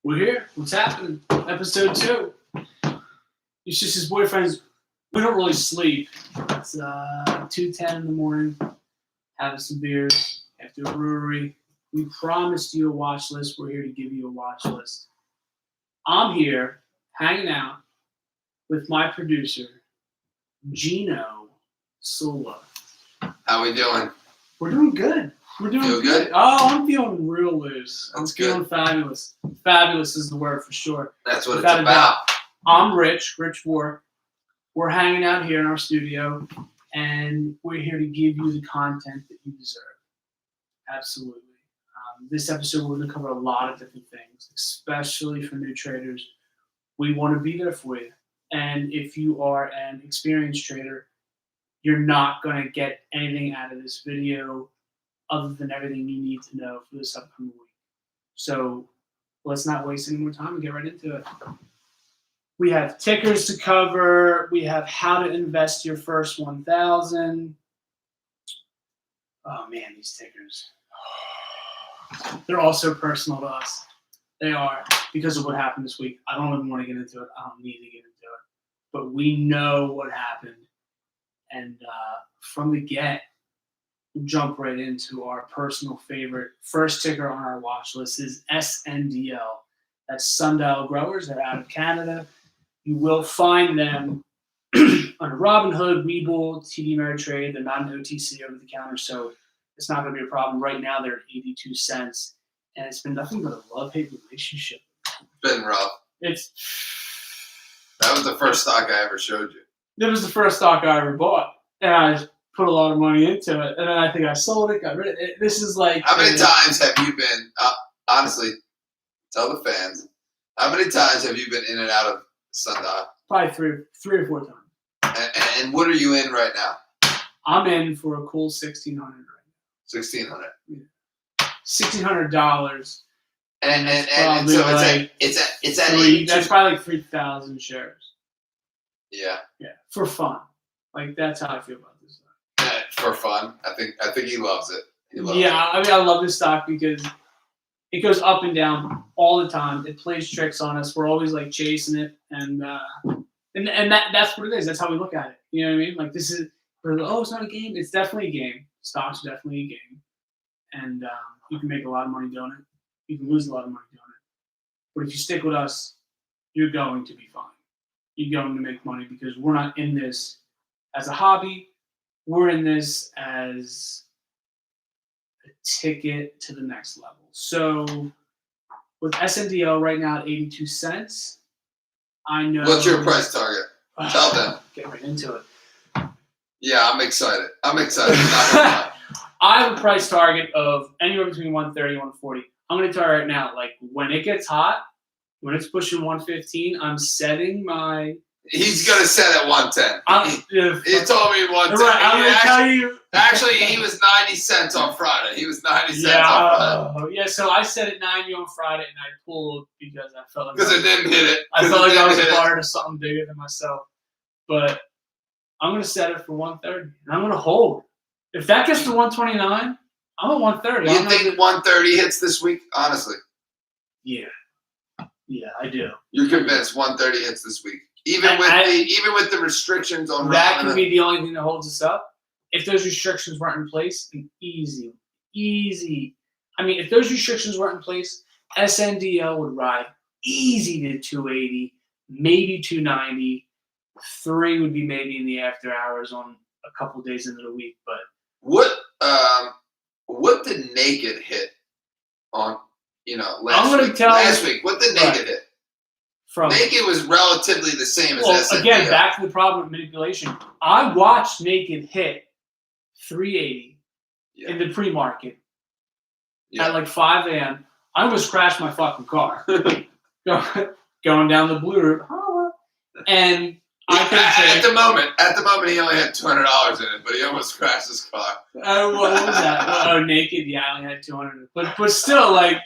We're here. What's happening? Episode 2. It's just his boyfriend's. We don't really sleep. It's 2:10 in the morning. Having some beers after a brewery. We promised you a watch list. We're here to give you a watch list. I'm here hanging out with my producer, Gino Sola. How we doing? We're doing good. We're doing Feel good? Oh, I'm feeling real loose. That's I'm feeling good. fabulous. Fabulous is the word for sure. That's what Without it's a doubt. about. I'm Rich Wark. We're hanging out here in our studio, and we're here to give you the content that you deserve. Absolutely. This episode, we're going to cover a lot of different things, especially for new traders. We want to be there for you. And if you are an experienced trader, you're not going to get anything out of this video other than everything you need to know for this upcoming week. So let's not waste any more time and get right into it. We have tickers to cover. We have how to invest your first 1,000. Oh man, these tickers. They're all so personal to us. They are, because of what happened this week. I don't even want to get into it. I don't need to get into it. But we know what happened. And from the get, we'll jump right into our personal favorite. First ticker on our watch list is SNDL. That's Sundial Growers. They're out of Canada. You will find them on Robinhood, Webull, TD Ameritrade. They're not an OTC over the counter, so it's not going to be a problem. Right now, they're at 82 cents, and it's been nothing but a love-hate relationship. It's been rough. That was the first stock I ever showed you. That was the first stock I ever bought, and I put a lot of money into it, and then I think I sold it, got rid of it. This is like... How many times have you been, honestly, tell the fans, how many times have you been in and out of Sundial? Probably three or four times. And what are you in right now? I'm in for a cool $1,600 right now. $1,600. Yeah. $1,600. And so like it's at 82. That's probably like 3,000 shares. Yeah. Yeah. For fun. Like that's how I feel about this stock. For fun. I think he loves it. He loves it. I mean I love this stock because it goes up and down all the time. It plays tricks on us. We're always like chasing it, and that's what it is. That's how we look at it. You know what I mean? Like this is, it's not a game. It's definitely a game. Stocks are definitely a game, and you can make a lot of money doing it. You can lose a lot of money doing it. But if you stick with us, you're going to be fine. You're going to make money because we're not in this as a hobby. We're in this as a ticket to the next level. So with SNDL right now at 82 cents, I know... What's your price target? Tell them. Get right into it. Yeah, I'm excited. I have a price target of anywhere between 130 and 140. I'm going to tell you right now, like when it gets hot, when it's pushing 115, I'm setting my... He's going to set at 110. He told me 110. Right, I'm going to tell you... Actually, he was 90 cents on Friday. He was 90 cents on Friday. Yeah, so I set it 90 on Friday, and I pulled because I felt like... Because it didn't hit it. I felt like I was a part of something bigger than myself. But I'm going to set it for 130, and I'm going to hold. If that gets to 129, I'm at 130. You think 130 hits this week? Honestly. Yeah. Yeah, I do. You're convinced 130 hits this week? Even with the restrictions on... That could be the only thing that holds us up. If those restrictions weren't in place, easy. I mean, if those restrictions weren't in place, SNDL would ride easy to 280, maybe 290. 3 would be maybe in the after hours on a couple days into the week. But what did Naked hit on? Last week? What did Naked hit? Naked was relatively the same as SNDL. Again, back to the problem with manipulation. I watched Naked hit 380 in the pre-market at like 5 a.m. I almost crashed my fucking car going down the blue route. And I couldn't say... At the moment, he only had $200 in it, but he almost crashed his car. What was that? Naked? Yeah, I only had $200. But still, like,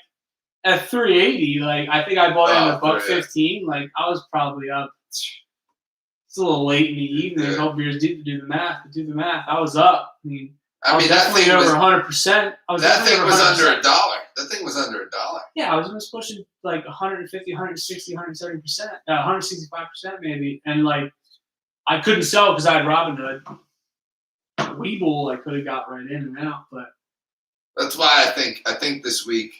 at 380, like, I think I bought it at $1.15. Like, I was probably up. It's a little late in the evening. A couple beers deep to do the math. I was up. I was definitely over 100%. That thing was under $1. That thing was under $1. Yeah, I was almost pushing like 150, 160, 170%, 165% maybe, and like I couldn't sell because I had Robinhood. Webull I could have got right in and out, but that's why I think this week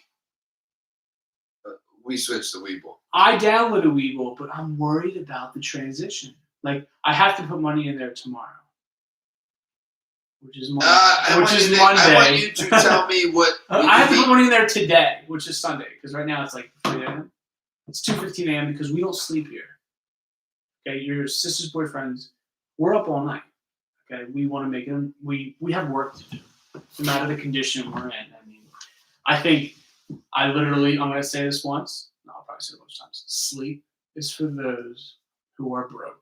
we switched to Webull. I downloaded Webull, but I'm worried about the transition. Like I have to put money in there tomorrow, which is Monday. I want you to tell me what. I have to put money in there today, which is Sunday, because right now it's like 3 a.m. It's 2:15 a.m. because we don't sleep here. Okay, your sister's boyfriends, we're up all night. Okay, we want to make them. We have work to do, no matter the condition we're in. I mean, I think I'm going to say this once. No, I'll probably say it a bunch of times. Sleep is for those who are broke.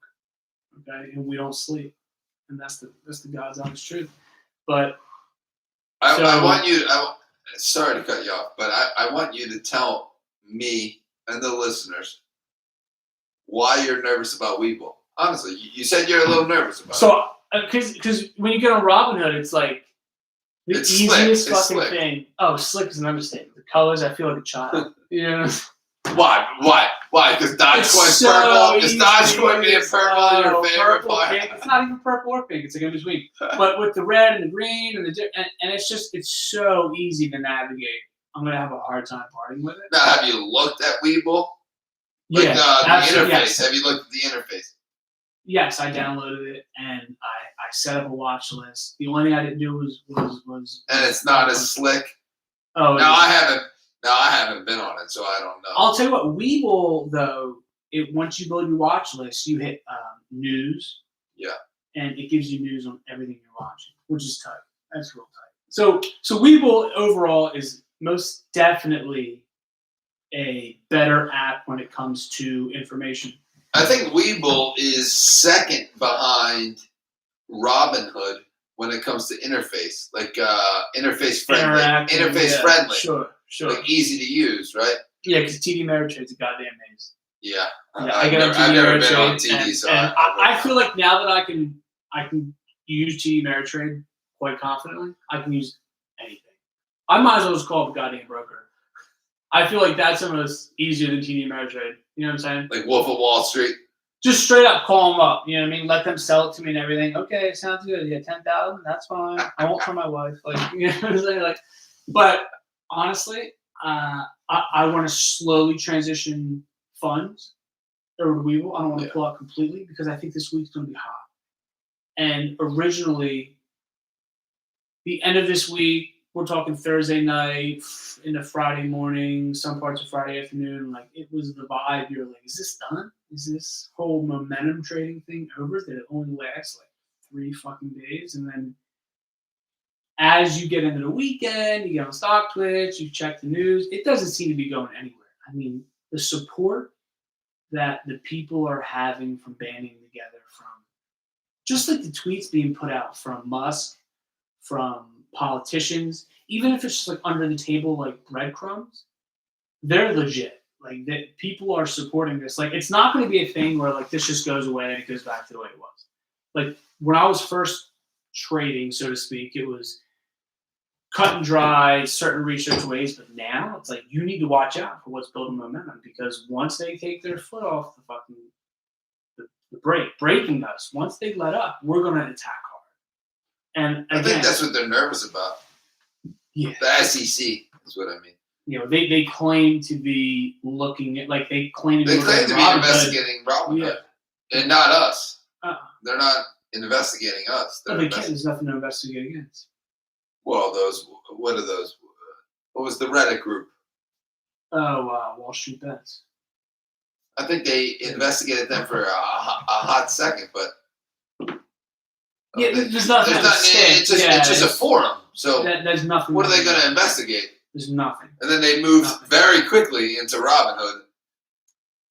Okay, and we don't sleep, and that's the God's honest truth. But I want you. Sorry to cut you off, but I want you to tell me and the listeners why you're nervous about Webull. Honestly, you said you're a little nervous about it. So, because when you get on Robinhood, it's like the easiest fucking thing. Oh, slick is an understatement. The colors, I feel like a child. Yeah. Why? Because Dogecoin's purple. Is Dogecoin being purple your favorite part? Pink. It's not even purple or pink. It's like in between. But with the red and the green and and it's so easy to navigate. I'm gonna have a hard time parting with it. Now, have you looked at Webull? Like the interface. Yes. Have you looked at the interface? Yes, I downloaded it and I set up a watch list. The only thing I didn't do was. And it's not as slick. Oh. No, I haven't been on it, so I don't know. I'll tell you what, Webull though, once you build your watch list, you hit news. Yeah. And it gives you news on everything you're watching, which is tight. That's real tight. So Webull overall is most definitely a better app when it comes to information. I think Webull is second behind Robinhood when it comes to interface, like interface friendly. Sure. Like easy to use, right? Yeah, because TD Ameritrade's a goddamn maze. Yeah, I've never been on TD, so I feel like now that I can use TD Ameritrade quite confidently, I can use anything. I might as well just call up a goddamn broker. I feel like that's almost easier than TD Ameritrade. You know what I'm saying? Like Wolf of Wall Street. Just straight up call them up. You know what I mean? Let them sell it to me and everything. Okay, sounds good. Yeah, 10,000. That's fine. I won't for my wife. Like, you know what I'm saying? Like, but honestly, I want to slowly transition funds over to Webull. I don't want to pull out completely because I think this week's going to be hot. And originally, the end of this week, we're talking Thursday night into Friday morning, some parts of Friday afternoon. Like, it was the vibe. You're like, is this done? Is this whole momentum trading thing over? Did it only last like 3 fucking days? And then as you get into the weekend, you get on Stock Twitch, you check the news. It doesn't seem to be going anywhere. I mean, the support that the people are having from banding together, from just like the tweets being put out from Musk, from politicians, even if it's just like under the table, like breadcrumbs, they're legit. Like that, people are supporting this. Like it's not going to be a thing where like this just goes away and it goes back to the way it was. Like when I was first trading, so to speak, it was cut and dry, certain research ways. But now it's like you need to watch out for what's building momentum, because once they take their foot off the fucking the breaking us, once they let up, we're going to attack hard. And again, I think that's what they're nervous about. Yeah, the SEC is what I mean. You know, they claim to be looking at, like they claim to be investigating Robinhood, and not us. They're not investigating us. There's nothing to investigate against. Well, what are those? What was the Reddit group? Oh, Wall Street Bets. I think they investigated them for a hot second, but there's nothing. It's just a forum. So there's nothing. What are they going to investigate? There's nothing. And then they moved very quickly into Robinhood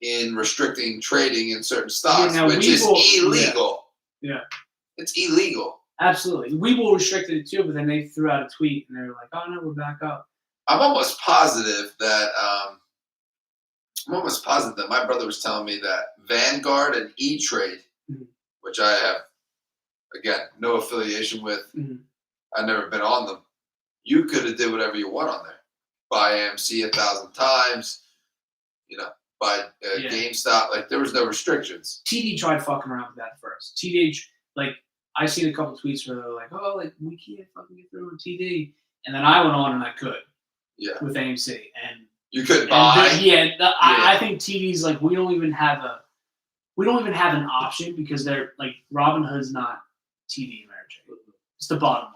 in restricting trading in certain stocks, which is illegal. Yeah. It's illegal. Absolutely. Webull restricted it too, but then they threw out a tweet and they were like, "Oh no, we're back up." I'm almost positive that my brother was telling me that Vanguard and E-Trade, which I have, again, no affiliation with. I've never been on them. You could have did whatever you want on there. buy AMC 1,000 times, buy GameStop. Like, there was no restrictions. TD tried fucking around with that first. TD, like, I seen a couple of tweets where they're like, oh, like, we can't fucking get through with TD. And then I went on and I could. Yeah. With AMC. And you could buy. I think TD's like, we don't even have an option because they're like, Robinhood's not TD Ameritrade. It's the bottom line.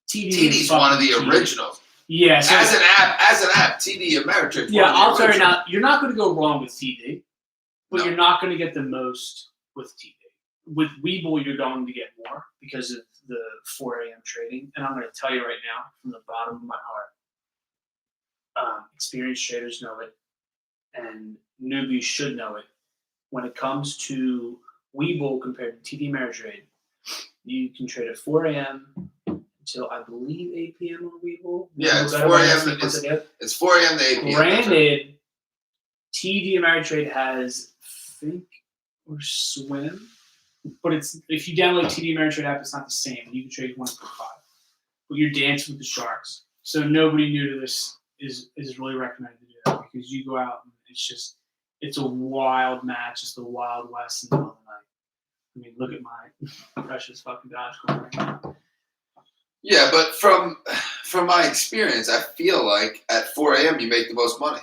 TD's one of the originals. Yeah. So as an app, TD Ameritrade. Yeah, I'll tell you now, you're not going to go wrong with TD, but No. You're not going to get the most with TD. With Webull, you're going to get more because of the 4 a.m. trading. And I'm going to tell you right now, from the bottom of my heart, experienced traders know it, and newbies should know it. When it comes to Webull compared to TD Ameritrade, you can trade at 4 a.m. until I believe 8 p.m. on Webull. Yeah, it's 4 a.m. It's 4 a.m. to 8 p.m. Granted, TD Ameritrade has Think or Swim, but it's if you download TD Ameritrade app, it's not the same. You can trade 1.5, but you're dancing with the sharks. So nobody new to this is really recommended to do that because you go out and it's a wild match. It's the Wild West in the middle of the night. I mean, look at my precious fucking Dogecoin right now. Yeah, but from my experience, I feel like at 4 a.m. you make the most money.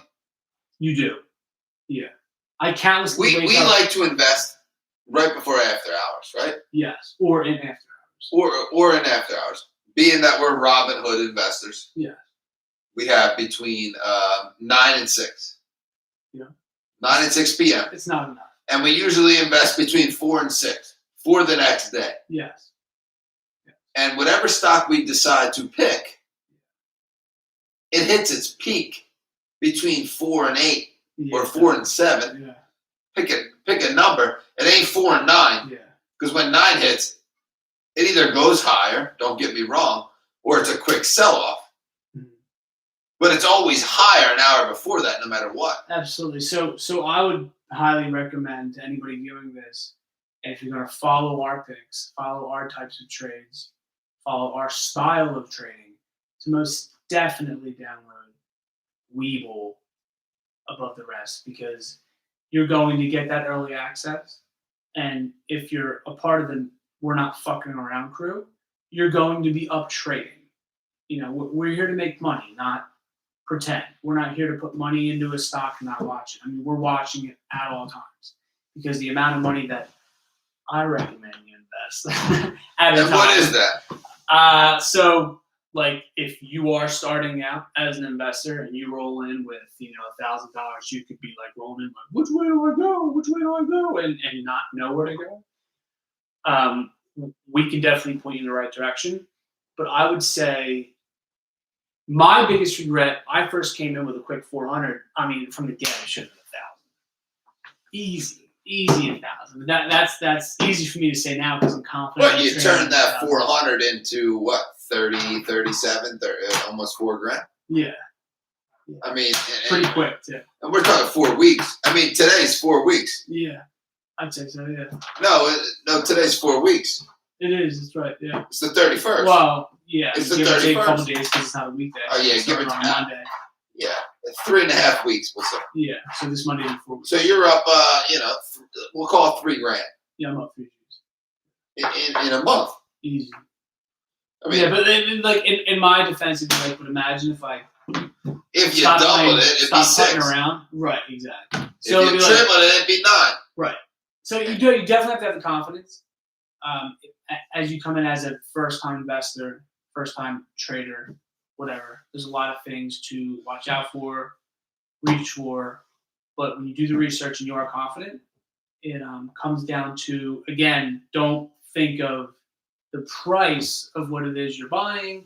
You do. Yeah. I countlessly we like to invest right before after hours, right? Yes, or in after hours. Or in after hours. Being that we're Robinhood investors. Yeah. We have between 9 and 6. Yeah. 9 and 6 p.m. It's not enough. And we usually invest between 4 and 6 for the next day. Yes. And whatever stock we decide to pick, it hits its peak between 4 and 8 or 4 and 7. Yeah. Pick a number. It ain't 4 and 9. Yeah. Because when 9 hits, it either goes higher, don't get me wrong, or it's a quick sell-off. Mm-hmm. But it's always higher an hour before that, no matter what. Absolutely. So I would highly recommend to anybody viewing this, if you're going to follow our picks, follow our types of trades, follow our style of trading, to most definitely download Webull above the rest because you're going to get that early access. And if you're a part of the we're not fucking around crew, you're going to be up trading. We're here to make money, not pretend. We're not here to put money into a stock and not watch it. I mean, we're watching it at all times because the amount of money that I recommend you invest at a time. What is that? So like if you are starting out as an investor and you roll in with $1,000, you could be like rolling in like, which way do I go? Which way do I go? And not know where to go. We can definitely point you in the right direction. But I would say my biggest regret, I first came in with a quick 400. I mean, from the get, I should have been 1,000. Easy 1,000. That's easy for me to say now because I'm confident. But you turned that 400 into what? 30, 37, 30, almost $4,000. Yeah. I mean, pretty quick too. And we're talking 4 weeks. I mean, today's 4 weeks. Yeah, I'd say so. Yeah. No, today's 4 weeks. It is. That's right. Yeah. It's the 31st. Well, yeah. It's the 31st. A couple 31st. days because it's not a weekday. Oh yeah, give it on Monday. Yeah, 3.5 weeks. We'll say. Yeah. So this Monday is 4 weeks. So you're up. We'll call it $3,000. Yeah, I'm up 3 G's. In a month. Easy. I mean, yeah, but like in my defense, it'd be like, but imagine if you doubled it, it'd be 6. Around. Right, exactly. So if you tripled it, it'd be 9. Right. So you definitely have to have the confidence. As you come in as a first-time investor, first-time trader, whatever, there's a lot of things to watch out for, reach for. But when you do the research and you are confident, it comes down to, again, don't think of the price of what it is you're buying.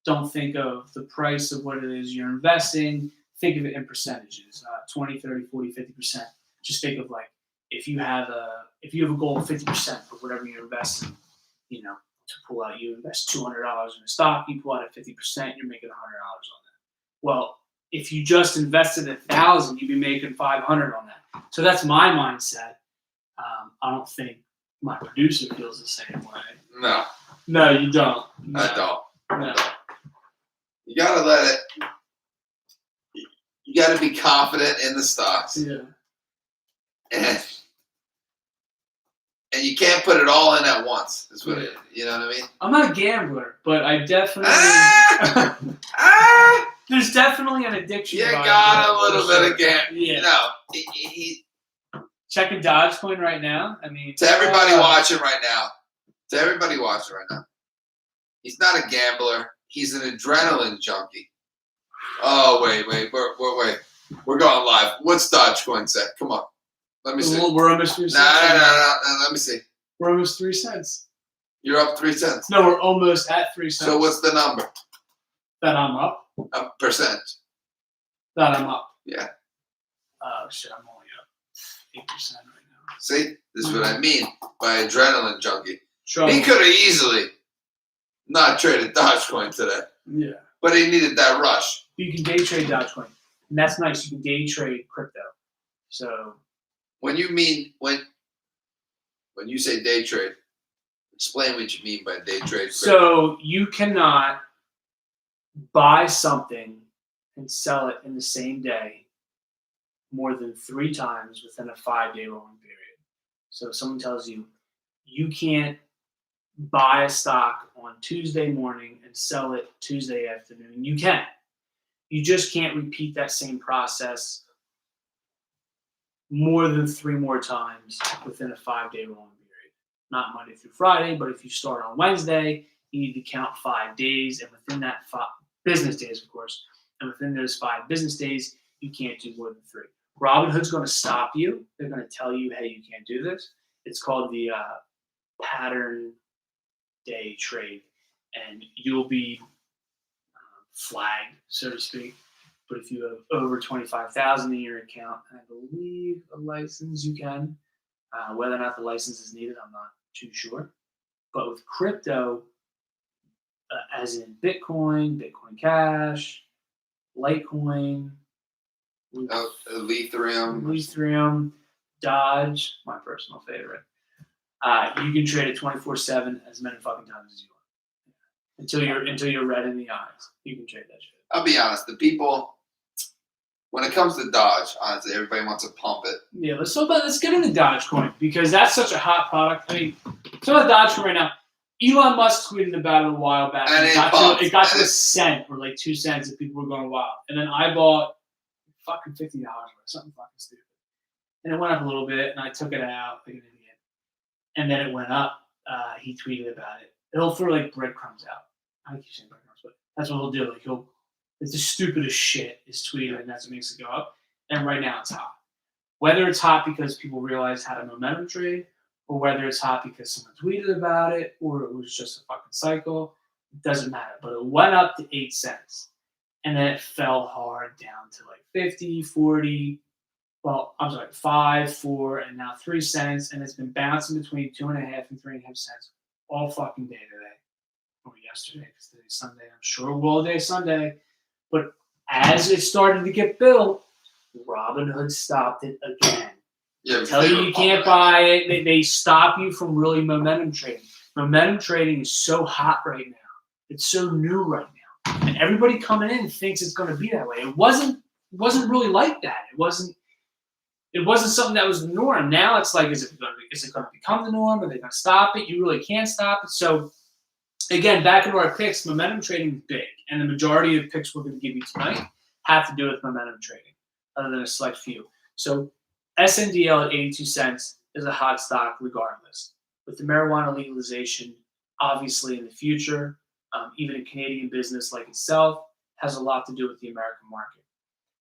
Don't think of the price of what it is you're investing. Think of it in percentages, 20, 30, 40, 50%. Just think of like, if you have a goal of 50% for whatever you're investing, to pull out, you invest $200 in a stock, you pull out at 50%, you're making $100 on that. Well, if you just invested 1,000, you'd be making 500 on that. So that's my mindset. I don't think my producer feels the same way. No, you don't. No. I don't. No. You gotta let it. got to be confident in the stocks. Yeah. And you can't put it all in at once. Is what you know what I mean? I'm not a gambler, but I definitely there's definitely an addiction. You got a little bit of gambling. Yeah. No, checking Dogecoin right now. I mean, to everybody watching right now. He's not a gambler. He's an adrenaline junkie. Oh wait. We're going live. What's Dogecoin say? Come on. Let me see. We're almost 3 cents. No. Let me see. We're almost 3 cents. You're up 3 cents. No, we're almost at 3 cents. So what's the number? That I'm up. Percent. That I'm up. Yeah. Oh shit! I'm only up 8% right now. See, this is what I mean by adrenaline junkie. Trouble. He could have easily not traded Dogecoin today. Yeah. But he needed that rush. You can day trade Dogecoin, and that's nice. You can day trade crypto. So. When you say day trade, explain what you mean by day trade. So you cannot buy something and sell it in the same day more than 3 times within a 5-day rolling period. So if someone tells you you can't buy a stock on Tuesday morning and sell it Tuesday afternoon, you can. You just can't repeat that same process more than 3 more times within a 5-day rolling period. Not Monday through Friday, but if you start on Wednesday, you need to count 5 days, and within that 5 business days, of course, and within those 5 business days, you can't do more than 3. Robinhood's going to stop you. They're going to tell you, hey, you can't do this. It's called the pattern day trade, and you'll be flagged, so to speak. But if you have over 25,000 in your account, I believe a license you can. Whether or not the license is needed, I'm not too sure. But with crypto, as in Bitcoin Cash, Litecoin, Ethereum, Dodge, my personal favorite. You can trade it 24/7 as many fucking times as you want. Until you're red in the eyes, you can trade that shit. I'll be honest, the people, when it comes to Dodge, honestly, everybody wants to pump it. Yeah, let's get into Dogecoin because that's such a hot product. I mean, talk about Dogecoin right now. Elon Musk tweeted about it a while back. And it got to a cent or like 2 cents, and people were going wild. And then I bought fucking $50 worth, something fucking stupid. And it went up a little bit, and I took it out like an idiot. And then it went up. He tweeted about it. He'll throw like breadcrumbs out. I keep saying breadcrumbs, but that's what he'll do. Like it's the stupidest shit is tweeted, and that's what makes it go up. And right now it's hot. Whether it's hot because people realize how to momentum trade, or whether it's hot because someone tweeted about it, or it was just a fucking cycle, it doesn't matter. But it went up to 8 cents, and then it fell hard down to like 50, 40. Well, I'm sorry, 5, 4, and now 3 cents, and it's been bouncing between 2.5 and 3.5 cents all fucking day today, or yesterday, because today's Sunday. I'm sure all day Sunday. But as it started to get built, Robinhood stopped it again. Yeah, tell you can't buy it. They stop you from really momentum trading. Momentum trading is so hot right now. It's so new right now, and everybody coming in thinks it's going to be that way. It wasn't really like that. It wasn't something that was the norm. Now it's like, is it going to become the norm? Are they going to stop it? You really can't stop it. So again, back into our picks, momentum trading is big, and the majority of picks we're going to give you tonight have to do with momentum trading, other than a select few. So SNDL at 82 cents is a hot stock regardless. With the marijuana legalization, obviously in the future, even a Canadian business like itself has a lot to do with the American market.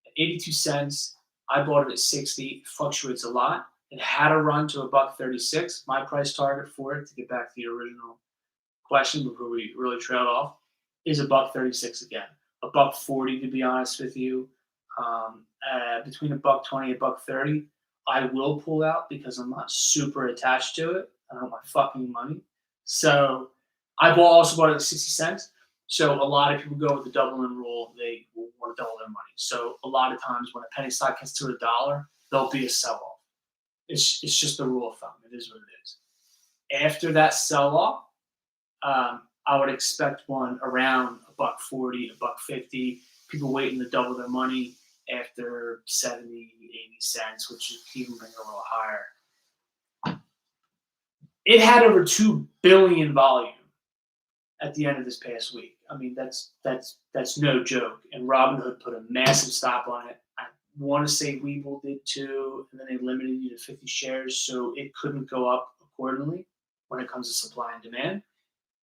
At 82 cents, I bought it at 60. It fluctuates a lot. It had a run to $1.36. My price target for it, to get back to the original question before we really trailed off, is $1.36 again. $1.40 to be honest with you. Between $1.20 and $1.30, I will pull out because I'm not super attached to it. I don't want my fucking money. So I also bought it at 60 cents. So a lot of people go with the double-in rule. They want to double their money. So a lot of times when a penny stock gets to $1, there'll be a sell-off. It's just the rule of thumb. It is what it is. After that sell-off, I would expect one around $1.40, $1.50. People waiting to double their money. after 70, 80 cents, which is even bring it a little higher. It had over 2 billion volume at the end of this past week. I mean, that's no joke. And Robinhood put a massive stop on it. I want to say Webull did too, and then they limited you to 50 shares, so it couldn't go up accordingly when it comes to supply and demand.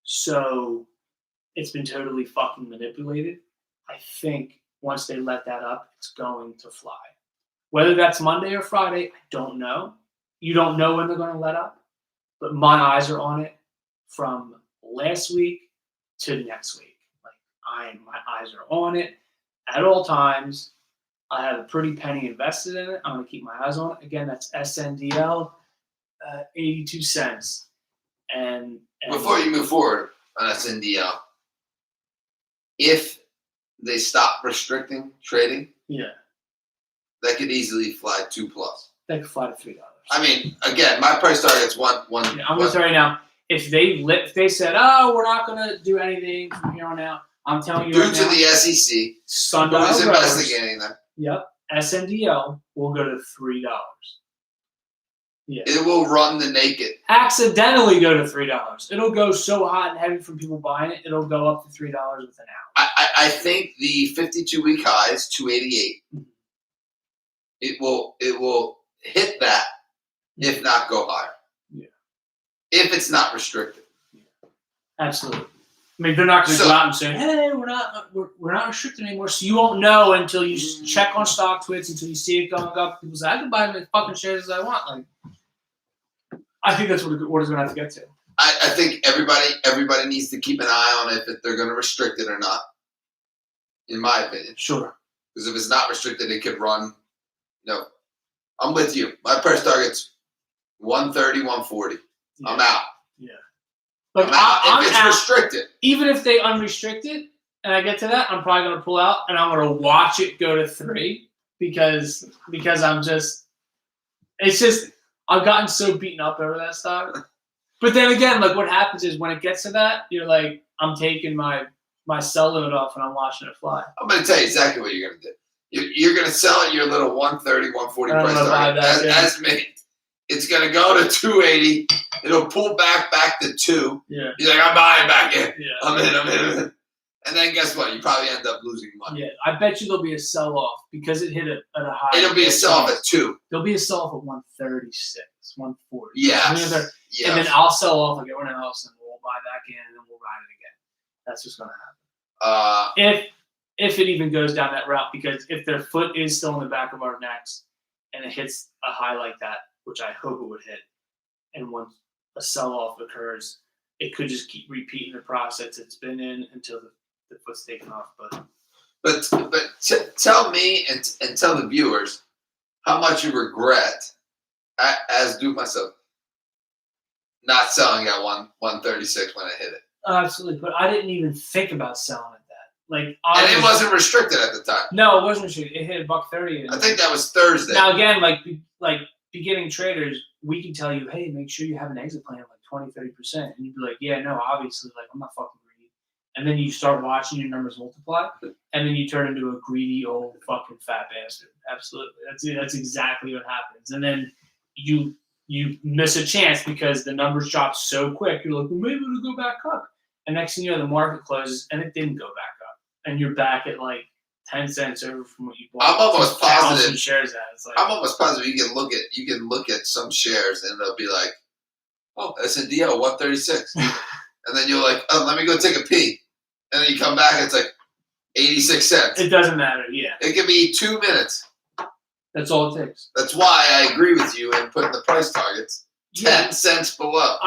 So it's been totally fucking manipulated. I think once they let that up, it's going to fly. Whether that's Monday or Friday, I don't know. You don't know when they're going to let up, but my eyes are on it from last week to next week. Like my eyes are on it at all times. I have a pretty penny invested in it. I'm going to keep my eyes on it. Again, that's SNDL, 82 cents. And before you move forward on SNDL, if they stop restricting trading, that could easily fly 2+. That could fly to $3. I mean, again, my price target's one. Yeah, I'm going to tell you now. If they said, "Oh, we're not going to do anything from here on out," I'm telling you due right to now, the SEC, Sundial who's Growers, investigating that? Yep, SNDL will go to $3. Yeah. It will run the naked. Accidentally go to $3. It'll go so hot and heavy from people buying it, it'll go up to $3 within an hour. I think the 52-week high is 288. Mm-hmm. It will hit that, if not go higher. Yeah. If it's not restricted. Yeah. Absolutely. I mean, they're not going to go out and say, "Hey, we're not restricted anymore." So you won't know until you check on StockTwits, until you see it going up. People say, "I can buy as fucking shares as I want." Like, I think that's what it's going to have to get to. I think everybody needs to keep an eye on it if they're going to restrict it or not. In my opinion, sure. Because if it's not restricted, it could run. No, I'm with you. My price target's 130, 140. Yeah. I'm out. Yeah. Like if it's restricted. Even if they unrestrict it, and I get to that, I'm probably going to pull out and I'm going to watch it go to 3 because I've gotten so beaten up over that stock. But then again, like what happens is when it gets to that, you're like, I'm taking my sell limit off and I'm watching it fly. I'm going to tell you exactly what you're going to do. You're going to sell at your little 130, 140 price target. As me. It's going to go to 280. It'll pull back to 2. Yeah. You're like, I'm buying back in. Yeah. I'm in. And then guess what? You probably end up losing money. Yeah. I bet you there'll be a sell-off because it hit at a high. It'll be a sell-off at 2. There'll be a sell-off at 136, 140. Yeah. And then I'll sell off like everyone else and we'll buy back in and then we'll ride it again. That's what's going to happen. If it even goes down that route, because if their foot is still in the back of our necks and it hits a high like that, which I hope it would hit, and once a sell-off occurs, it could just keep repeating the process it's been in until the foot's taken off. But tell me and tell the viewers how much you regret, as do myself, not selling at 136 when I hit it. Absolutely, but I didn't even think about selling at that. Like, and it wasn't restricted at the time. No, it wasn't restricted. It hit $130. I think that was Thursday. Now again, like beginning traders, we can tell you, hey, make sure you have an exit plan of like 20-30%, and you'd be like, yeah, no, obviously, like I'm not fucking greedy. And then you start watching your numbers multiply, and then you turn into a greedy old fucking fat bastard. Absolutely, that's exactly what happens. And then you miss a chance because the numbers drop so quick. You're like, well, maybe it'll go back up. And next thing you know, the market closes, and it didn't go back up, and you're back at like 10 cents over from what you bought. I'm almost positive. Shares at. It's like, I'm almost positive you can look at some shares and they'll be like, oh, SNDL 136, and then you're like, oh, let me go take a pee, and then you come back, it's like 86 cents. It doesn't matter. Yeah. It can be 2 minutes. That's all it takes. That's why I agree with you in putting the price targets 10 cents below.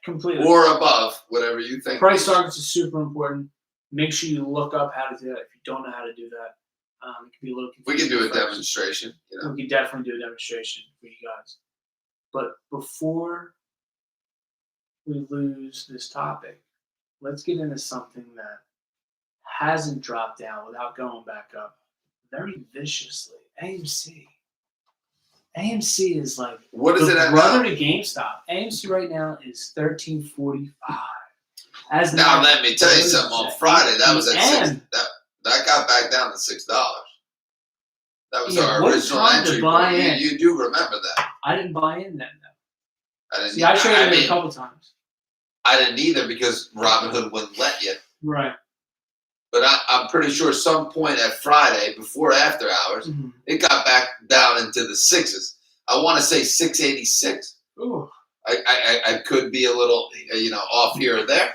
Completely. Or above, whatever you think. Price targets is super important. Make sure you look up how to do that. If you don't know how to do that, it can be a little confusing. We can do a demonstration. We can definitely do a demonstration for you guys. But before we lose this topic, let's get into something that hasn't dropped down without going back up very viciously. AMC. AMC is like what is it at brother now? To GameStop. AMC right now is $13.45. Now let me tell you something. On Friday, that was at $6. That got back down to $6. was our original entry point. You do remember that. I didn't buy in then, though. I didn't. See, I traded it a couple times. I didn't either because Robinhood wouldn't let you. Right. But I'm pretty sure some point at Friday, before after hours, it got back down into the sixes. I want to say 686. Ooh. I could be a little, off here or there,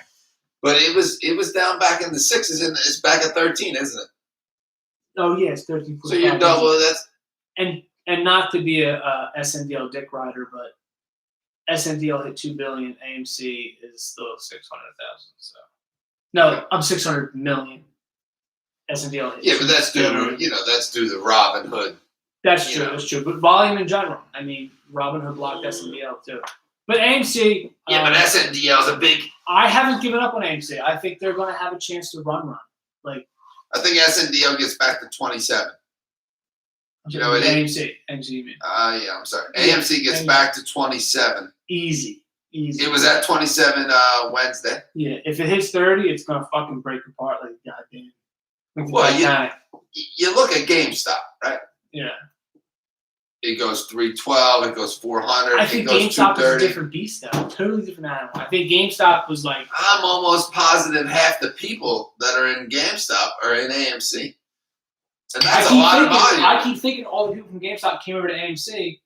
but it was down back in the sixes, and it's back at 13, isn't it? Oh yeah, it's 13. So you're double. That's and not to be a SNDL dick rider, but SNDL hit 2 billion. AMC is still 600,000. So no, I'm 600 million. SNDL hit. Yeah, but that's due to Robinhood. That's true. That's true. But volume in general. I mean, Robinhood blocked SNDL too. But AMC. Yeah, but SNDL is a big. I haven't given up on AMC. I think they're going to have a chance to run. Like. I think SNDL gets back to 27. You know what AMC. AMC, you mean? Yeah, I'm sorry. AMC gets back to 27. Easy. It was at 27 Wednesday. Yeah, if it hits 30, it's going to fucking break apart like goddamn. Well, you look at GameStop, right? Yeah. It goes 312. It goes 400. I think GameStop is a different beast, though. Totally different animal. I think GameStop was like. I'm almost positive half the people that are in GameStop are in AMC. And that's a lot of volume. I keep thinking all the people from GameStop came over to AMC,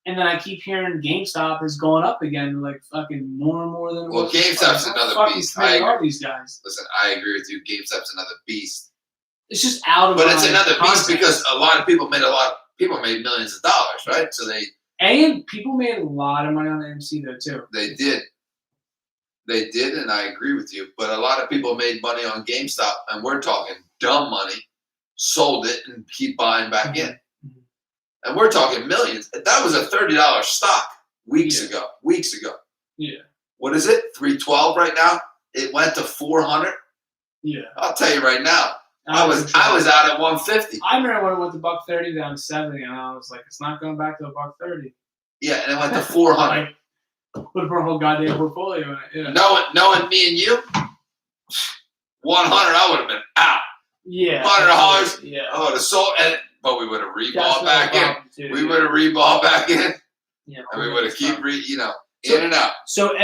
and then I keep hearing GameStop is going up again, like fucking more and more than. Well, GameStop's another beast. I agree. Are these guys? Listen, I agree with you. GameStop's another beast. It's just out of. But it's another beast because a lot of people made millions of dollars, right? So people made a lot of money on AMC though too. They did, and I agree with you. But a lot of people made money on GameStop, and we're talking dumb money, sold it and keep buying back in. And we're talking millions. That was a $30 stock weeks ago. Yeah. What is it? 312 right now? It went to 400. Yeah. I'll tell you right now. I was out at 150. I remember when it went to $1.30 down to 70, and I was like, it's not going back to $1.30. Yeah, and it went to 400. Put a whole goddamn portfolio in it. Yeah. Knowing me and you, 100, I would have been out. Yeah. $100. Yeah. I would have sold it, but we would have reballed back in. We would have reballed back in. Yeah. And we would have keep in and out. So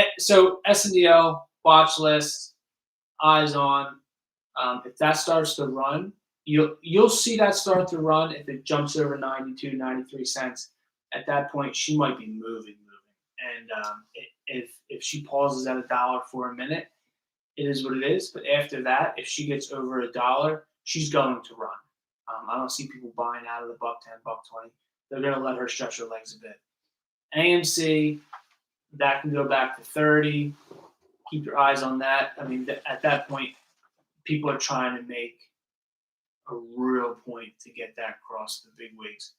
SNDL watch list, eyes on. If that starts to run, you'll see that start to run if it jumps over 92, 93 cents. At that point, she might be moving. And if she pauses at $1 for a minute, it is what it is. But after that, if she gets over $1, she's going to run. I don't see people buying out of the $1.10, $1.20. They're going to let her stretch her legs a bit. AMC, that can go back to 30. Keep your eyes on that. I mean, at that point, people are trying to make a real point to get that across the big wigs.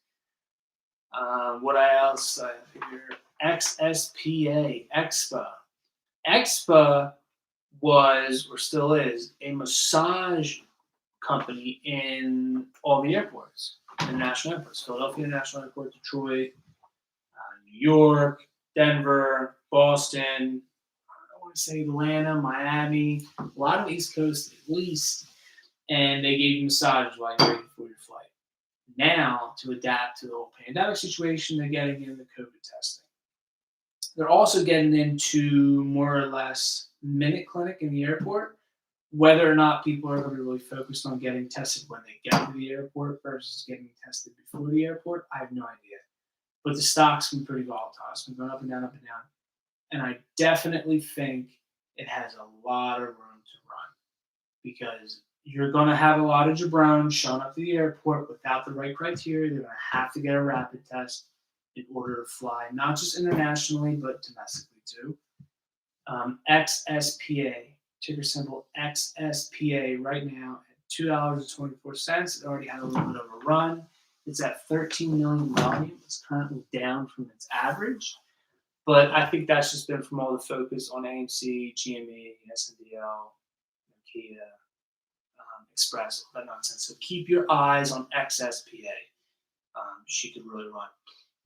What else? I figure XSPA, Expa was, or still is, a massage company in all the airports, international airports, Philadelphia International Airport, Detroit, New York, Denver, Boston, I want to say Atlanta, Miami, a lot of East Coast at least, and they gave you massage while you're waiting for your flight. Now, to adapt to the whole pandemic situation, they're getting into COVID testing. They're also getting into more or less minute clinic in the airport. Whether or not people are going to be really focused on getting tested when they get to the airport versus getting tested before the airport, I have no idea. But the stock's been pretty volatile. It's been going up and down, up and down. And I definitely think it has a lot of room to run because you're going to have a lot of jabrones showing up to the airport without the right criteria. They're going to have to get a rapid test in order to fly, not just internationally, but domestically too. XSPA, ticker symbol XSPA, right now at $2.24. It already had a little bit of a run. It's at 13 million volume. It's currently down from its average. But I think that's just been from all the focus on AMC, GME, SNDL, Kia, Express, all that nonsense. So keep your eyes on XSPA. She could really run.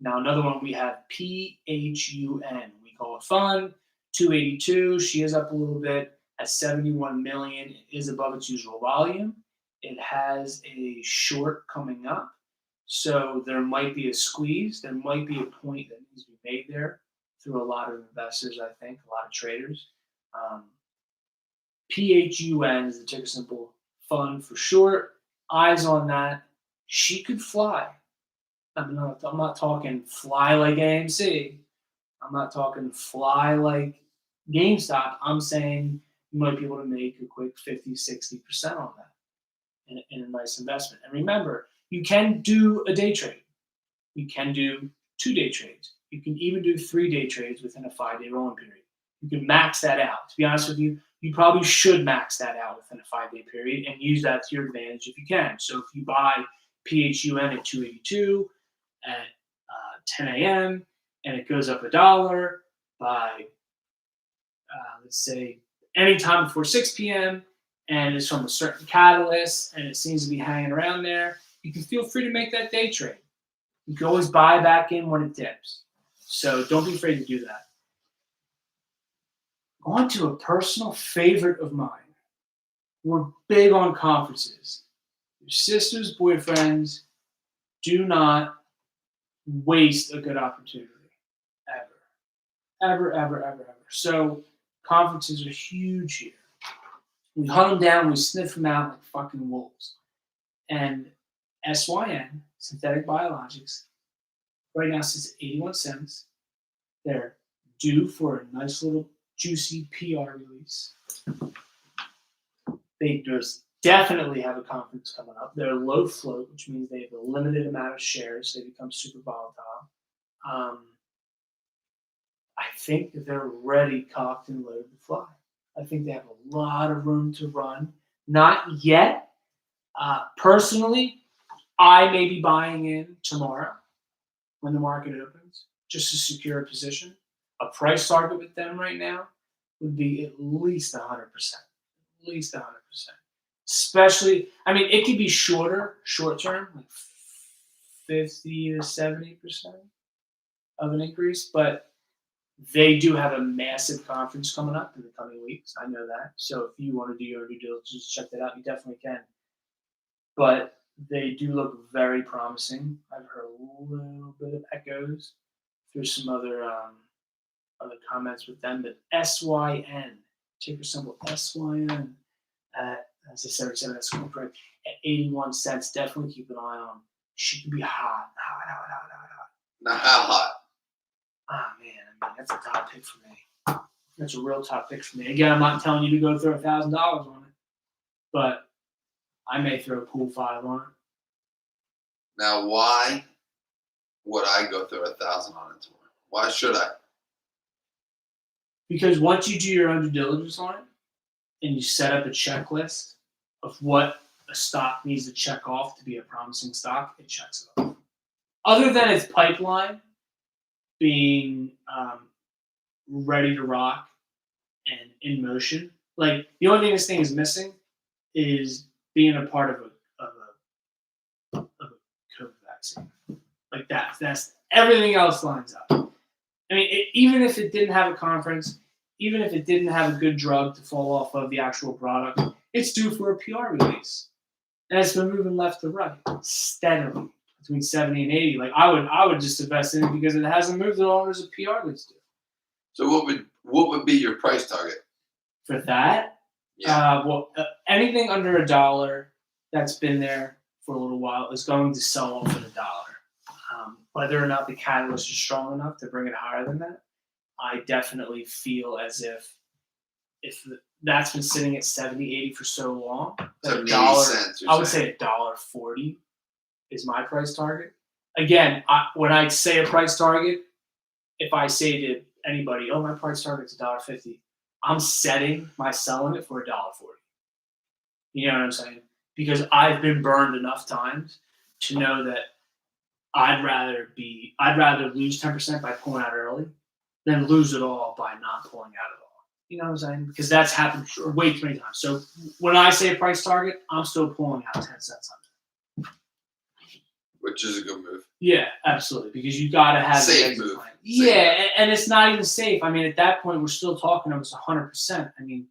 Now, another one we have PHUN. We call it fun. 282. She is up a little bit at 71 million. It is above its usual volume. It has a short coming up. So there might be a squeeze. There might be a point that needs to be made there through a lot of investors, I think, a lot of traders. PHUN is the ticker symbol, fun for short. Eyes on that. She could fly. I'm not talking fly like AMC. I'm not talking fly like GameStop. I'm saying you might be able to make a quick 50, 60% on that in a nice investment. And remember, you can do a day trade. You can do 2-day trades. You can even do 3-day trades within a 5-day rolling period. You can max that out. To be honest with you, you probably should max that out within a 5-day period and use that to your advantage if you can. So if you buy PHUN at 282 at 10 a.m. and it goes up $1 by, let's say, any time before 6 p.m. and it's from a certain catalyst and it seems to be hanging around there, you can feel free to make that day trade. You can always buy back in when it dips. So don't be afraid to do that. On to a personal favorite of mine. We're big on conferences. Your sisters, boyfriends, do not waste a good opportunity. Ever. So conferences are huge here. We hunt them down, we sniff them out like fucking wolves. And SYN, Synthetic Biologics, right now sits at 81 cents. They're due for a nice little juicy PR release. They definitely have a conference coming up. They're low float, which means they have a limited amount of shares. They become super volatile. I think that they're ready, cocked, and loaded to fly. I think they have a lot of room to run. Not yet. Personally, I may be buying in tomorrow when the market opens just to secure a position. A price target with them right now would be at least 100%. At least 100%. Especially, I mean, it could be short term, like 50 to 70% of an increase, but they do have a massive conference coming up in the coming weeks. I know that. So if you want to do your due diligence, check that out. You definitely can. But they do look very promising. I've heard a little bit of echoes through some other comments with them. But SYN, ticker symbol SYN, at, as I said, that's correct, at 81 cents. Definitely keep an eye on. She could be hot. Now, how hot? Ah, man, I mean, that's a top pick for me. That's a real top pick for me. Again, I'm not telling you to go throw $1,000 on it, but I may throw a cool 5 on it. Now, why would I go throw $1,000 on it tomorrow? Why should I? Because once you do your own due diligence on it and you set up a checklist of what a stock needs to check off to be a promising stock, it checks it off. Other than its pipeline being ready to rock and in motion, like the only thing this thing is missing is being a part of a COVID vaccine. Like that's everything else lines up. I mean, even if it didn't have a conference, even if it didn't have a good drug to fall off of the actual product, it's due for a PR release, and it's been moving left to right steadily between 70 and 80. Like I would just invest in it because it hasn't moved at all. There's a PR release due. So what would be your price target for that? Yeah. Anything under $1 that's been there for a little while is going to sell off at $1. Whether or not the catalyst is strong enough to bring it higher than that, I definitely feel as if that's been sitting at 70, 80 for so long, that $1, I would say $1.40 is my price target. Again, when I say a price target, if I say to anybody, "Oh, my price target's $1.50," I'm setting my selling it for $1.40. You know what I'm saying? Because I've been burned enough times to know that I'd rather lose 10% by pulling out early than lose it all by not pulling out at all. You know what I'm saying? Because that's happened way too many times. So when I say a price target, I'm still pulling out 10 cents on it. Which is a good move. Yeah, absolutely. Because you got to have safe move. Yeah, and it's not even safe. I mean, at that point, we're still talking almost 100%. I mean,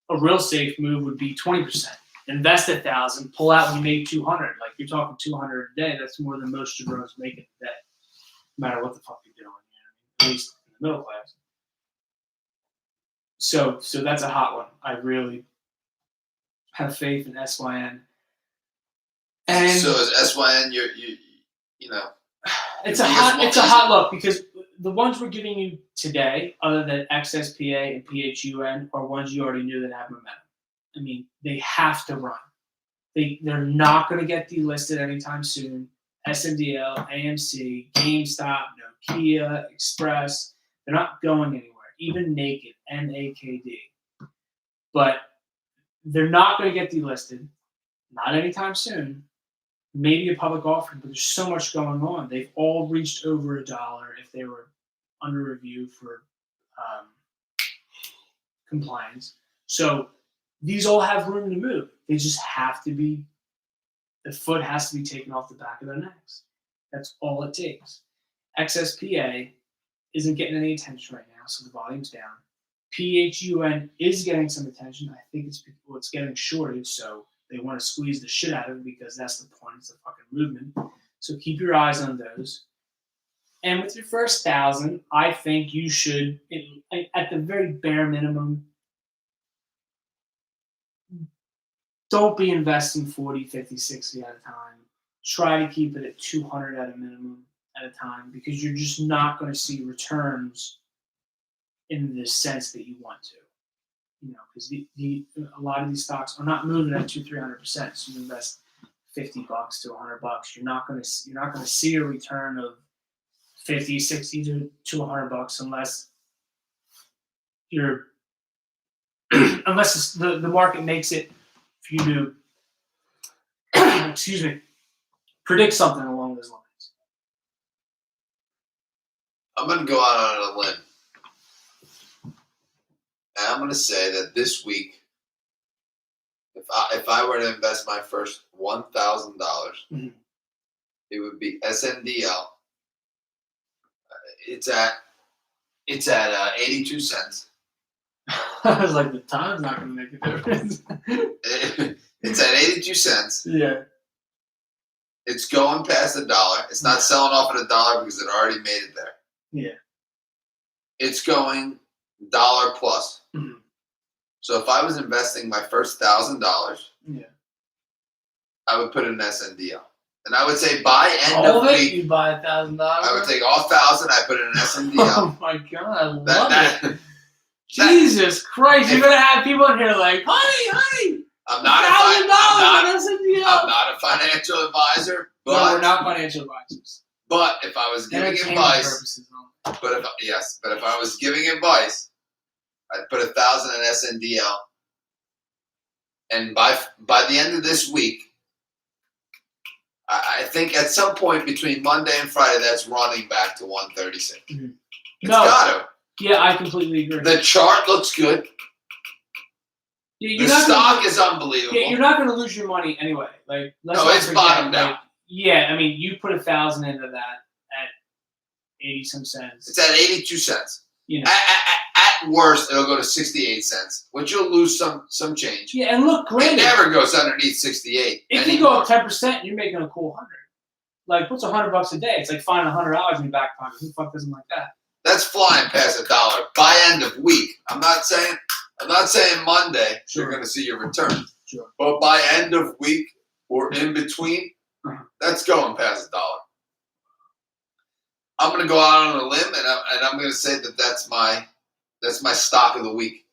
a real safe move would be 20%. invest 1,000, pull out when you make 200. Like you're talking 200 a day. That's more than most jabronis make in a day, no matter what the fuck you're doing. At least in the middle class. So that's a hot one. I really have faith in SYN. And so is SYN you know? It's a hot look because the ones we're giving you today, other than XSPA and PHUN, are ones you already knew that have momentum. I mean, they have to run. They're not going to get delisted anytime soon. SNDL, AMC, GameStop, Nokia, Express, they're not going anywhere. Even Naked, NAKD. But they're not going to get delisted. Not anytime soon. Maybe a public offering, but there's so much going on. They've all reached over $1 if they were under review for compliance. So these all have room to move. They just have to be, the foot has to be taken off the back of their necks. That's all it takes. XSPA isn't getting any attention right now, so the volume's down. PHUN is getting some attention. I think it's getting shorted, so they want to squeeze the shit out of it because that's the point. It's a fucking movement. So keep your eyes on those. And with your first 1,000, I think you should, at the very bare minimum, don't be investing 40, 50, 60 at a time. Try to keep it at 200 at a minimum at a time because you're just not going to see returns in the sense that you want to. Because a lot of these stocks are not moving at 200-300%. So you invest $50 to $100, you're not going to see a return of 50, 60 to $100 unless you're unless the market makes it for you to predict something along those lines. I'm going to go out on a limb. And I'm going to say that this week, if I were to invest my first $1,000, it would be SNDL. It's at 82 cents. I was like, the time's not going to make a difference. It's at 82 cents. Yeah. It's going past $1. It's not selling off at $1 because it already made it there. Yeah. It's going $1 plus. Mm-hmm. So if I was investing my first $1,000, I would put it in SNDL. And I would say by end of week, you buy $1,000. I would take all 1,000. I put it in SNDL. Oh my god, I love it. Jesus Christ, you're gonna have people in here like, honey. I'm not a financial advisor, but no, we're not financial advisors. But if I was giving advice, if I was giving advice, I'd put 1,000 in SNDL, and by the end of this week, I think at some point between Monday and Friday, that's running back to 136. Mm-hmm. It's got to. Yeah, I completely agree. The chart looks good. The stock is unbelievable. Yeah, you're not going to lose your money anyway. Like, it's bottomed out. Yeah, I mean, you put 1,000 into that at 80 some cents. It's at 82 cents. At worst, it'll go to 68 cents, which you'll lose some change. Yeah, and look, granted, it never goes underneath 68. If you go up 10%, you're making a cool 100. Like, what's $100 a day? It's like finding $100 in your back pocket. Who the fuck doesn't like that? That's flying past $1 by end of week. I'm not saying Monday you're going to see your return. Sure. But by end of week or in between, that's going past $1. I'm going to go out on a limb and I'm going to say that's my stock of the week.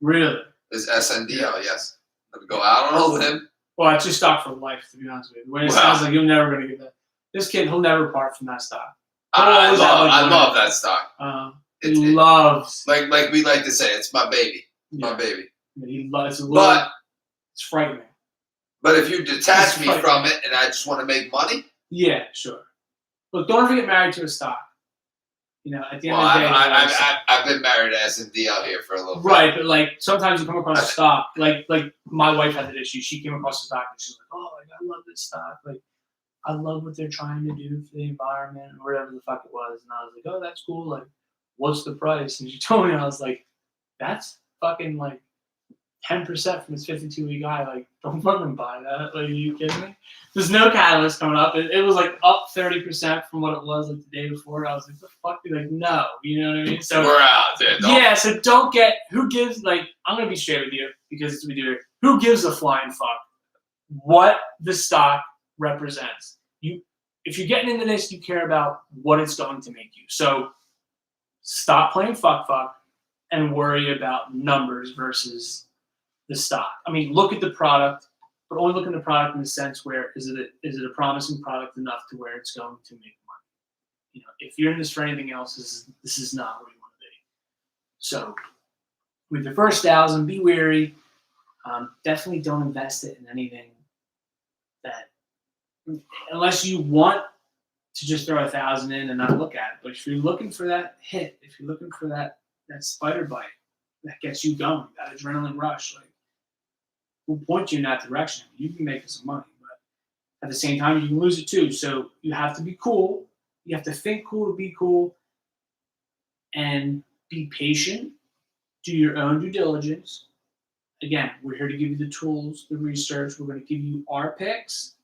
Really? Is SNDL, yes. I'm going to go out on a limb. Well, it's your stock for life, to be honest with you. The way it sounds like you're never going to get that. This kid, he'll never part from that stock. I love that stock. He loves. Like we like to say, it's my baby. My baby. He loves it. But it's frightening. But if you detach me from it and I just want to make money. Yeah, sure. Look, don't ever get married to a stock. At the end of the day. I've been married to SNDL here for a little bit. But like sometimes you come across a stock. Like my wife had that issue. She came across a stock and she's like, oh, I love this stock. Like, I love what they're trying to do for the environment or whatever the fuck it was. And I was like, oh, that's cool. Like, what's the price? And she told me, and I was like, that's fucking like 10% from its 52-week high. Like, don't fucking buy that. Like, are you kidding me? There's no catalyst coming up. It was like up 30% from what it was like the day before. I was like, the fuck? Like, no. You know what I mean? So we're out there. Yeah, so don't get, who gives, like, I'm going to be straight with you because it's what we do here. Who gives a flying fuck what the stock represents? If you're getting into this, you care about what it's going to make you. So stop playing fuck and worry about numbers versus the stock. I mean, look at the product, but only look at the product in the sense where is it a promising product enough to where it's going to make money? You know, if you're in this for anything else, this is not where you want to be. So with your first 1,000, be wary. Definitely don't invest it in anything that, unless you want to just throw 1,000 in and not look at it. But if you're looking for that hit, if you're looking for that spider bite that gets you going, that adrenaline rush, like, will point you in that direction. You can make some money, but at the same time, you can lose it too. So you have to be cool. You have to think cool to be cool, and be patient. Do your own due diligence. Again, we're here to give you the tools, the research. We're going to give you our picks,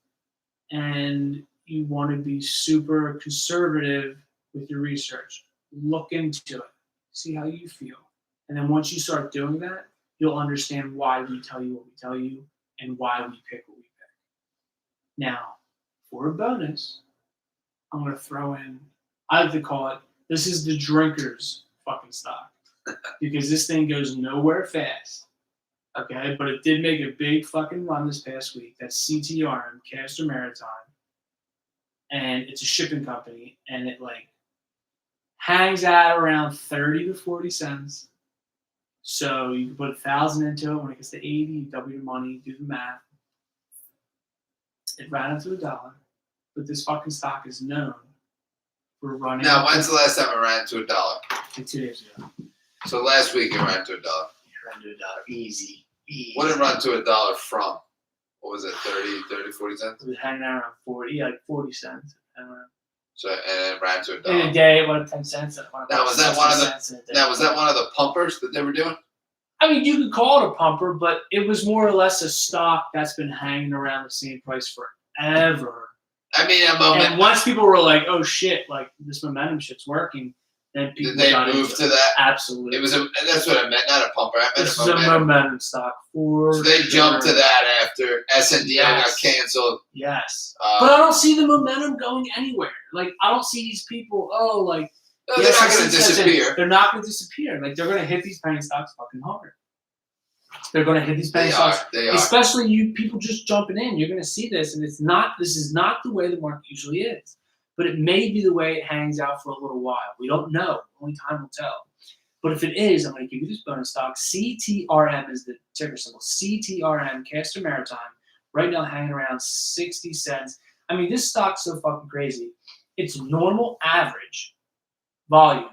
and you want to be super conservative with your research. Look into it. See how you feel. And then once you start doing that, you'll understand why we tell you what we tell you and why we pick what we pick. Now, for a bonus, I'm going to throw in, I like to call it, this is the drinker's fucking stock. Because this thing goes nowhere fast. Okay, but it did make a big fucking run this past week. That's CTRM, Castor Maritime. And it's a shipping company, and it like hangs out around 30 to 40 cents. So you can put 1,000 into it. When it gets to 80, you double your money, do the math. It ran into $1, but this fucking stock is known for running. Now, when's the last time it ran to $1? Like 2 days ago. So last week it ran to $1. It ran to $1, easy. What did it run to $1 from? What was it, 30, 40 cents? It was hanging out around 40, like 40 cents. So, and it ran to $1. In a day, it went up 10 cents. Now, was that one of the pumpers that they were doing? I mean, you could call it a pumper, but it was more or less a stock that's been hanging around the same price forever. I mean, a moment. And once people were like, "Oh shit, like this momentum shit's working," then people did they move to that? Absolutely. It was that's what I meant, not a pumper. I meant this is a momentum stock. So they jumped to that after SNDL got canceled. Yes, but I don't see the momentum going anywhere. Like, I don't see these people. Oh, like. No, they're not going to disappear. They're not going to disappear. Like, they're going to hit these penny stocks fucking hard. They're going to hit these penny stocks. They are. Especially you people just jumping in. You're going to see this, and this is not the way the market usually is. But it may be the way it hangs out for a little while. We don't know. Only time will tell. But if it is, I'm going to give you this bonus stock. CTRM is the ticker symbol. CTRM, Castor Maritime. Right now hanging around 60 cents. I mean, this stock's so fucking crazy. Its normal average volume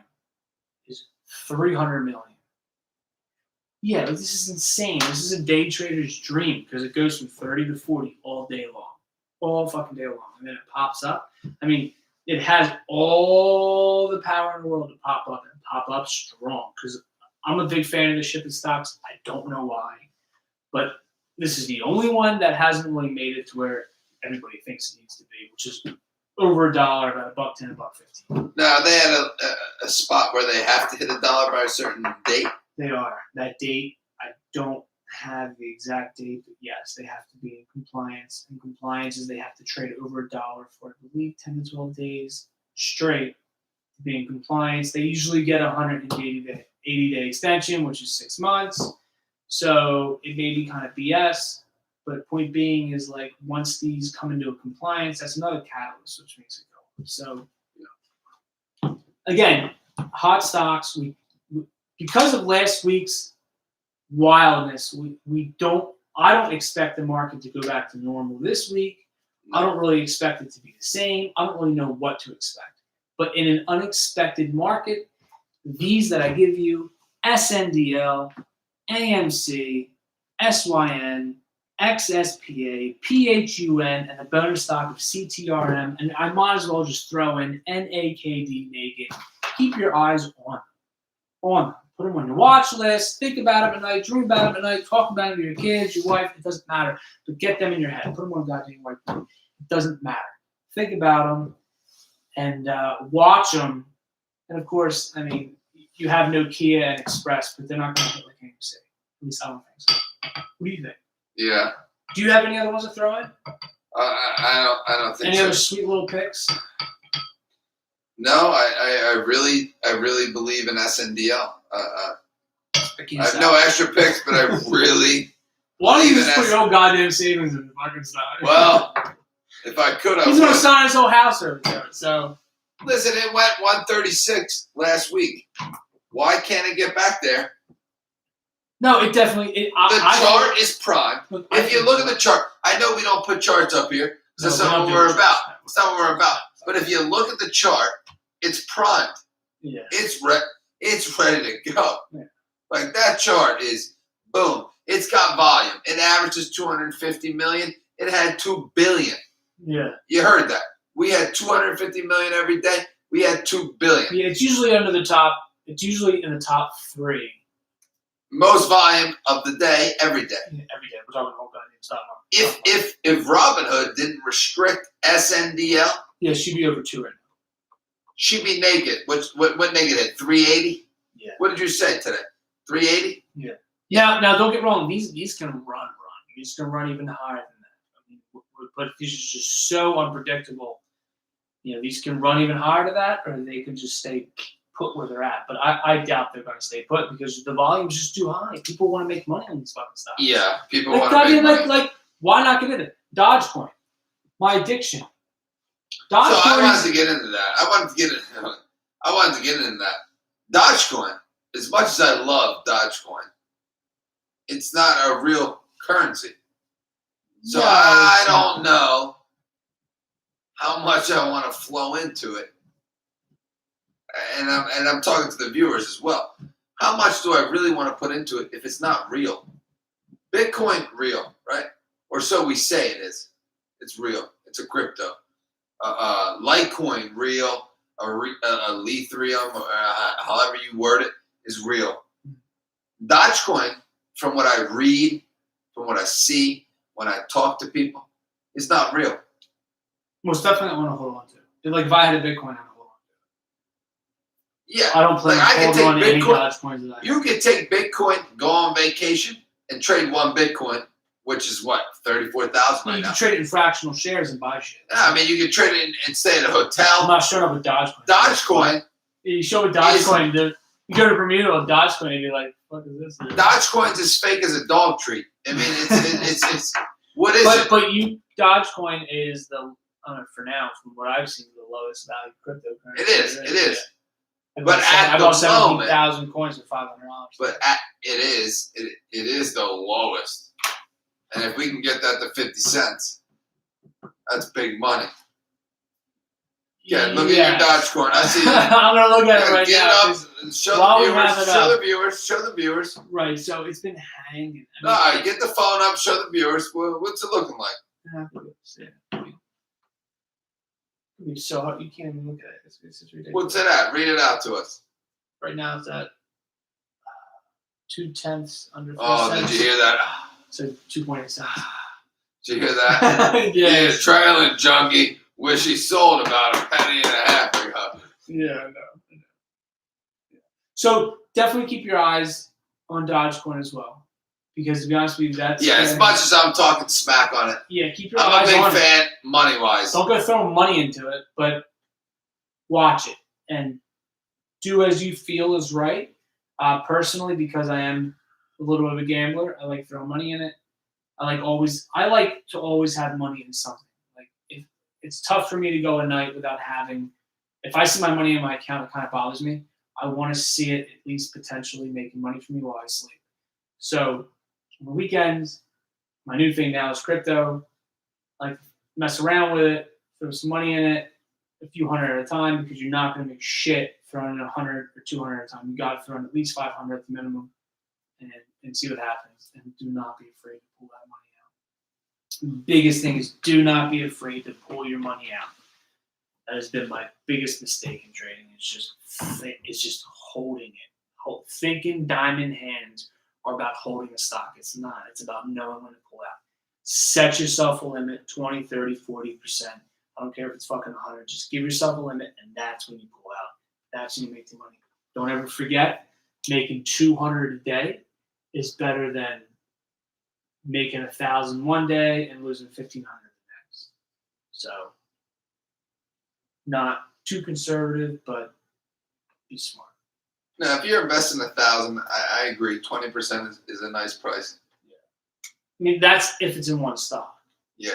is 300 million. Yeah, this is insane. This is a day trader's dream because it goes from 30 to 40 all day long. All fucking day long. And then it pops up. I mean, it has all the power in the world to pop up and pop up strong because I'm a big fan of the shipping stocks. I don't know why. But this is the only one that hasn't really made it to where everybody thinks it needs to be, which is over $1, about $1.10, $1.15. Now, they had a spot where they have to hit $1 by a certain date? They are. That date, I don't have the exact date, but yes, they have to be in compliance. And compliance is they have to trade over $1 for, I believe, 10 to 12 days straight to be in compliance. They usually get a 180-day extension, which is 6 months. So it may be kind of BS. But point being is, like, once these come into a compliance, that's another catalyst, which makes it go. So, again, hot stocks. Because of last week's wildness, I don't expect the market to go back to normal this week. I don't really expect it to be the same. I don't really know what to expect. But in an unexpected market, these that I give you, SNDL, AMC, SYN, XSPA, PHUN, and the bonus stock of CTRM, and I might as well just throw in NAKD naked. Keep your eyes on them. Put them on your watch list. Think about them at night. Dream about them at night. Talk about them to your kids, your wife. It doesn't matter. But get them in your head. Put them on a goddamn whiteboard. It doesn't matter. Think about them and watch them. And of course, I mean, you have Nokia and Express, but they're not going to hit like AMC. At least I don't think so. What do you think? Yeah. Do you have any other ones to throw in? I don't think any so. Other sweet little picks? No, I really believe in SNDL. I have no extra picks, but I really. Why don't you just put your own goddamn savings in the fucking stock? Well, if I could, he's going to sign his whole house over there. So listen, it went 136 last week. Why can't it get back there? No, it definitely. The chart is prime. If you look at the chart, I know we don't put charts up here. That's not what we're about. It's not what we're about. But if you look at the chart, it's primed. Yeah. It's ready to go. Yeah. Like that chart is boom. It's got volume. It averages 250 million. It had 2 billion. Yeah. You heard that. We had 250 million every day. We had 2 billion. Yeah, it's usually under the top. It's usually in the top 3. Most volume of the day, every day. Yeah, every day. We're talking whole goddamn stock If market. Robinhood didn't restrict SNDL, yeah, she'd be over 2 right now. She'd be naked. What naked at 380? Yeah. What did you say today? 380? Yeah. Now don't get wrong. These can run. These can run even higher than that. I mean, but these are just so unpredictable. You know, these can run even higher to that, or they can just stay put where they're at. But I doubt they're going to stay put because the volume's just too high. People want to make money on these fucking stocks. Yeah, people want to make money. Like, why not get in it? Dogecoin, my addiction. Dogecoin. So I wanted to get into that. I wanted to get into that. Dogecoin, as much as I love Dogecoin, it's not a real currency. So I don't know how much I want to flow into it. And I'm talking to the viewers as well. How much do I really want to put into it if it's not real? Bitcoin, real, right? Or so we say it is. It's real. It's a crypto. Litecoin, real. Ethereum, or however you word it, is real. Dogecoin, from what I read, from what I see, when I talk to people, it's not real. Most definitely I want to hold on to. Like if I had a Bitcoin, I would hold on to it. Yeah. I don't plan on holding on to any Dogecoins that I You could take Bitcoin, go on vacation, and trade one Bitcoin, which is what, 34,000 right you now. can trade it in fractional shares and buy shit. Yeah, I mean, you could trade it and stay at a hotel. I'm not showing up with Dogecoin. Dogecoin. You show with Dogecoin, you go to Bermuda with Dogecoin and you're like, what is this? Dogecoin's as fake as a dog treat. I mean, it's what is it? But Dogecoin is for now, from what I've seen, the lowest value cryptocurrency. It is. Yeah. But at the about moment, 17,000 coins for $500. But it is the lowest. And if we can get that to 50 cents, that's big money. Yeah, look at your Dogecoin. I see. I'm gonna look at it right now. Show the viewers. Right. So it's been hanging. Get the phone up. Show the viewers. What's it looking like? It's so hard. You can't even look at it. It's ridiculous. What's it at? Read it out to us. Right now it's at 0.2 under 4 cents. cents. Did you hear that? So 2.8 cents. Did you hear that? Yeah. Trailing junkie. Wish he sold about a penny and a half ago. Yeah, I know. So definitely keep your eyes on Dogecoin as well, because to be honest with you, that's as much as I'm talking smack on it. Yeah, keep your eyes on it. I'm a big fan, money wise. Don't go throwing money into it, but watch it and do as you feel is right. Personally, because I am a little bit of a gambler, I like throwing money in it. I like to always have money in something. Like if it's tough for me to go a night without having. If I see my money in my account, it kind of bothers me. I want to see it at least potentially making money for me while I sleep. So on the weekends, my new thing now is crypto. Like mess around with it, throw some money in it, a few hundred at a time, because you're not going to make shit throwing in 100 or 200 at a time. You got to throw in at least 500 at the minimum, and see what happens. And do not be afraid to pull that money out. The biggest thing is do not be afraid to pull your money out. That has been my biggest mistake in trading. It's just holding thinking diamond hands are about holding a stock. It's not. It's about knowing when to pull out. Set yourself a limit, 20, 30, 40%. I don't care if it's fucking 100. Just give yourself a limit, and that's when you pull out. That's when you make the money. Don't ever forget, making 200 a day is better than making 1,000 one day and losing 1,500 the next. So, not too conservative, but be smart. Now, if you're investing 1,000, I agree. 20% is a nice price. Yeah. I mean, that's if it's in one stock. Yeah.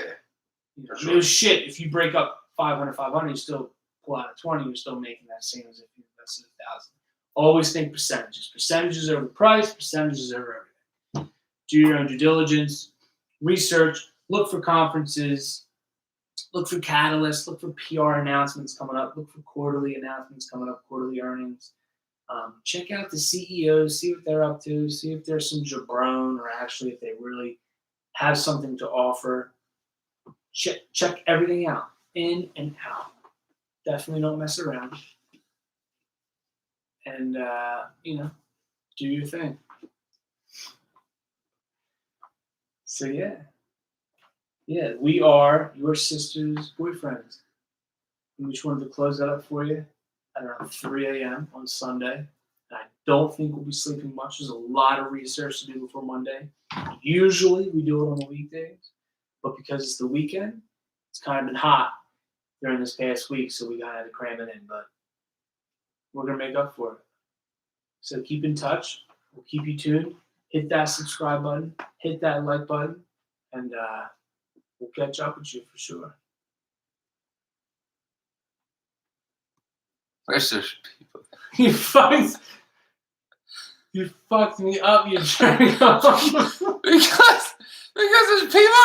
You know, sure. Shit, if you break up 500, you still pull out a 20, you're still making that same as if you invested 1,000. Always think percentages. Percentages over price, percentages over everything. Do your own due diligence, research, look for conferences, look for catalysts, look for PR announcements coming up, look for quarterly announcements coming up, quarterly earnings. Check out the CEOs, see what they're up to, see if there's some jabron or actually if they really have something to offer. Check everything out, in and out. Definitely don't mess around. And, do your thing. So, yeah. Yeah, we are your sister's boyfriends. And we just wanted to close that up for you at around 3 a.m. on Sunday. And I don't think we'll be sleeping much. There's a lot of research to do before Monday. Usually we do it on the weekdays, but because it's the weekend, it's kind of been hot during this past week, so we kind of had to cram it in. But we're going to make up for it. So keep in touch. We'll keep you tuned. Hit that subscribe button. Hit that like button. And we'll catch up with you for sure. Where's those people? You fucked me up, you jerk. because there's people